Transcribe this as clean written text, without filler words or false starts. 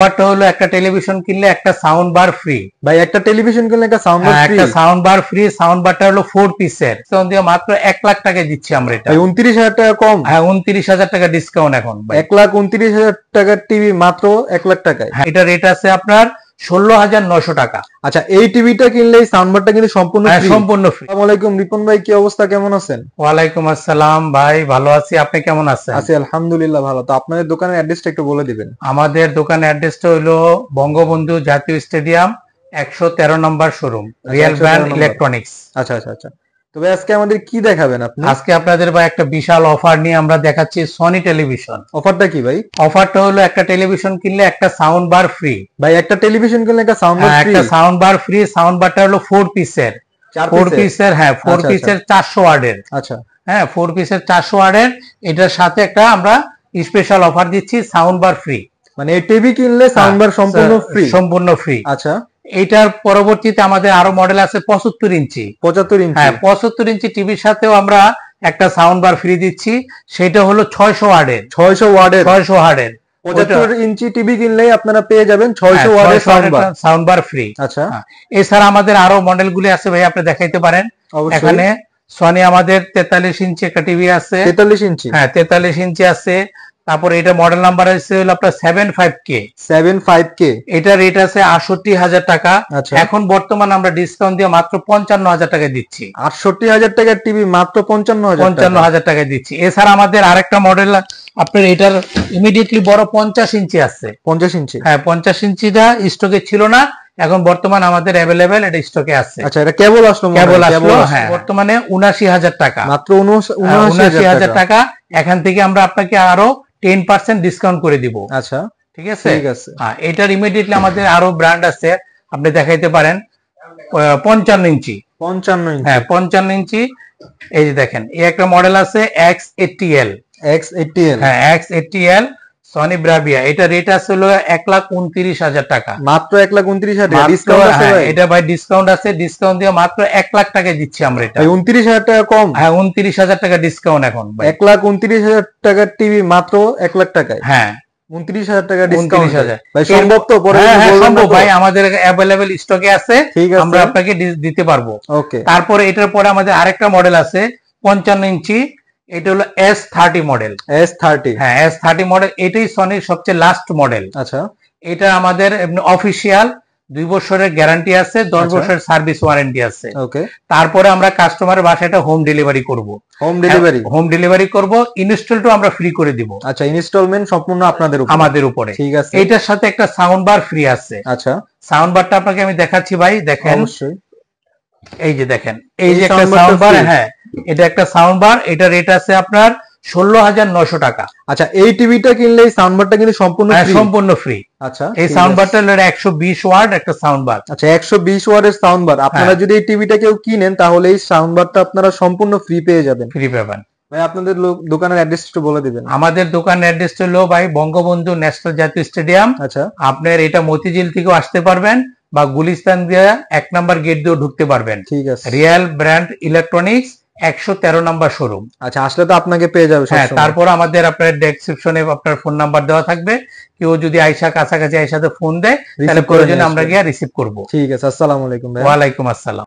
অফারটা হলো একটা টেলিভিশন কিনলে একটা সাউন্ড বার ফ্রি। ভাই একটা টেলিভিশন কিনলে একটা সাউন্ড বার ফ্রি? একটা সাউন্ড বার ফ্রি। সাউন্ড বারটা হলো 4 পিসের, দিয়ে মাত্র 1 লাখ টাকায় দিচ্ছি আমরা এটা। ভাই 29,000 টাকা কম? হ্যাঁ, 29,000 টাকা ডিসকাউন্ট এখন ভাই। 1,29,000 টাকার টিভি মাত্র 1 লাখ টাকায়? হ্যাঁ, এটা রেট আছে আপনার 16,900 টাকা। আচ্ছা, এই টিভিটা কিনলে এই সাউন্ড বারটা কিন্তু সম্পূর্ণ ফ্রি? সম্পূর্ণ ফ্রি। আসসালামু আলাইকুম রিপন ভাই, কি অবস্থা, কেমন আছেন? ওয়ালাইকুম আসসালাম ভাই, ভালো আছি, আপনি কেমন আছেন? আছি আলহামদুলিল্লাহ ভালো। তো আপনাদের দোকানের অ্যাড্রেসটা একটু বলে দিবেন। আমাদের দোকানের অ্যাড্রেসটা হলো বঙ্গবন্ধু জাতীয় স্টেডিয়াম 113 নম্বর শোরুম, রিয়েল ব্র্যান্ড ইলেকট্রনিক্স। আচ্ছা আচ্ছা আচ্ছা। তবে আজকে আমাদের কি দেখাবেন আপনি? আজকে আপনাদের ভাই একটা বিশাল অফার নিয়ে আমরা দেখাচ্ছি সনি টেলিভিশন। অফারটা কি ভাই? অফারটা হলো একটা টেলিভিশন কিনলে একটা সাউন্ড বার ফ্রি। ভাই একটা টেলিভিশন কিনলে একটা সাউন্ড বার ফ্রি? একটা সাউন্ড বার ফ্রি। সাউন্ড বারটা হলো 4 পিসের। 4 পিসের, হ্যাঁ 4 পিসের 400 ওয়াটের। আচ্ছা হ্যাঁ, 4 পিসের 400 ওয়াটের। এটার সাথে একটা আমরা স্পেশাল অফার দিচ্ছি, সাউন্ড বার ফ্রি। মানে এই টিভি কিনলে সাউন্ড বার সম্পূর্ণ ফ্রি? সম্পূর্ণ ফ্রি। আচ্ছা, এটার পরবর্তীতে আমাদের আরো মডেল আছে 75 ইঞ্চি। 75 ইঞ্চি? হ্যাঁ, 75 ইঞ্চি টিভির সাথেও আমরা একটা সাউন্ড বার ফ্রি দিচ্ছি, সেটা হলো 600 ওয়াটের। 600 ওয়াটের? 600 ওয়াটের 75 ইঞ্চি টিভি কিনলেই আপনারা পেয়ে যাবেন 600 ওয়াটের সাউন্ড বার ফ্রি। আচ্ছা, এছাড়া আমাদের আরো মডেলগুলি আছে ভাই, আপনি দেখাইতে পারেন। এখানে সনি আমাদের 43 ইঞ্চি একটা টিভি আছে। 43 ইঞ্চি? হ্যাঁ, 43 ইঞ্চি আছে। তারপরে এটা মডেল নাম্বার আছে হলো আপনার 75K। 75K? এটা রেট আছে 68,000 টাকা। এখন বর্তমান আমরা ডিসকাউন্ট দিয়ে মাত্র 55,000 টাকায় দিচ্ছি। 68,000 টাকার টিভি মাত্র 55,000 টাকায় দিচ্ছি। এছাড়া আমাদের আরেকটা মডেল আপনার এটার ইমিডিয়েটলি বড় 50 ইঞ্চি আছে। 50 ইঞ্চি? হ্যাঁ, 50 ইঞ্চিটা স্টকে ছিল না, এখন বর্তমান আমাদের অ্যাভেলেবেল, এটা স্টকে আছে। আচ্ছা, এটা কেবল আসলো? কেবল আসলো, হ্যাঁ। বর্তমানে 79,000 টাকা, মাত্র 79,000 টাকা। এখান থেকে আমরা আপনাকে আরো 10% ডিসকাউন্ট করে দিব। আচ্ছা, ঠিক আছে। হ্যাঁ, এটার ইমিডিয়েটলি আমাদের আরো ব্র্যান্ড আছে, আপনি দেখাইতে পারেন। 55 ইঞ্চি? 55 ইঞ্চি? হ্যাঁ, 55 ইঞ্চি। এই যে দেখেন, এই একটা মডেল আছে X80L। X80L? হ্যাঁ, X80L সনি ব্রাভিয়া। এটা রেট আছে হলো 1,29,000 টাকা। মাত্র 1,29,000? ডিসকাউন্ট আছে ভাই? এটা ভাই ডিসকাউন্ট আছে, ডিসকাউন্ট দিয়ে মাত্র 1 লাখ টাকায় দিচ্ছি আমরা এটা। 29,000 টাকা কম? হ্যাঁ, 29,000 টাকা ডিসকাউন্ট এখন ভাই। 1,29,000 টাকার টিভি মাত্র 1 লাখ টাকায়? হ্যাঁ, 29,000 টাকা ডিসকাউন্ট। 29,000 ভাই সম্ভব তো? পরে সম্ভব ভাই, আমাদের অ্যাভেলেবেল স্টকে আছে, আমরা আপনাকে দিতে পারবো। ওকে। তারপরে এটার পরে আমাদের আরেকটা মডেল আছে 55 ইঞ্চি। এটা হলো S30 মডেল। S30? হ্যাঁ, S30 মডেল। এটাই সনির সবচেয়ে লাস্ট মডেল। আচ্ছা, এটা আমাদের অফিসিয়াল 2 বছরের গ্যারান্টি আছে, 10 বছরের সার্ভিস ওয়ারেন্টি আছে। ওকে। তারপরে আমরা কাস্টমারের বাসায় এটা হোম ডেলিভারি করব। হোম ডেলিভারি করব, ইনস্টলটাও আমরা ফ্রি করে দিব। আচ্ছা, ইনস্টলমেন্ট সম্পূর্ণ আপনাদের উপর? আমাদের উপরে। ঠিক আছে। এটার সাথে একটা সাউন্ড বার ফ্রি আছে। আচ্ছা, সাউন্ড বারটা আপনাকে আমি দেখাচ্ছি ভাই, দেখেন। অবশ্যই। এই যে দেখেন, এই যে একটা সাউন্ড বার। হ্যাঁ, এটা একটা সাউন্ড বার। এটা রেট আছে আপনার 16,900 টাকা। আচ্ছা, এই টিভিটা কিনলে এই সাউন্ড বারটা কিন্তু সম্পূর্ণ ফ্রি? সম্পূর্ণ ফ্রি। আচ্ছা, এই সাউন্ড বারটা হলো 120 ওয়াট একটা সাউন্ড বার। আচ্ছা, 120 ওয়াটের সাউন্ড বার। আপনারা যদি এই টিভিটা কেউ কিনেন তাহলে এই সাউন্ড বারটা আপনারা সম্পূর্ণ ফ্রি পেয়ে যাবেন। ফ্রি পাবেন ভাই। আপনাদের দোকানের অ্যাড্রেস একটু বলে দিবেন। আমাদের দোকানের অ্যাড্রেস হলো ভাই বঙ্গবন্ধু ন্যাশনাল জাতীয় স্টেডিয়াম। আচ্ছা, আপনার এটা মতিঝিল থেকেও আসতে পারবেন, বা গুলিস্তান দিয়ে 1 নাম্বার গেট দিয়েও ঢুকতে পারবেন। ঠিক আছে। রিয়েল ব্র্যান্ড ইলেকট্রনিক্স 113 নম্বর শোরুম। আচ্ছা, আসলে তো আপনাকে পেয়ে যাবে। হ্যাঁ, তারপর আমাদের আপনার ডেসক্রিপশনে আপনার ফোন নাম্বার দেওয়া থাকবে, কেউ যদি আয়সা কাছাকাছি আয়সাতে ফোন দেয় তাহলে প্রয়োজনে আমরা গিয়ে রিসিভ করব। ঠিক আছে। আসসালামু আলাইকুম ভাই। ওয়ালাইকুম আসসালাম।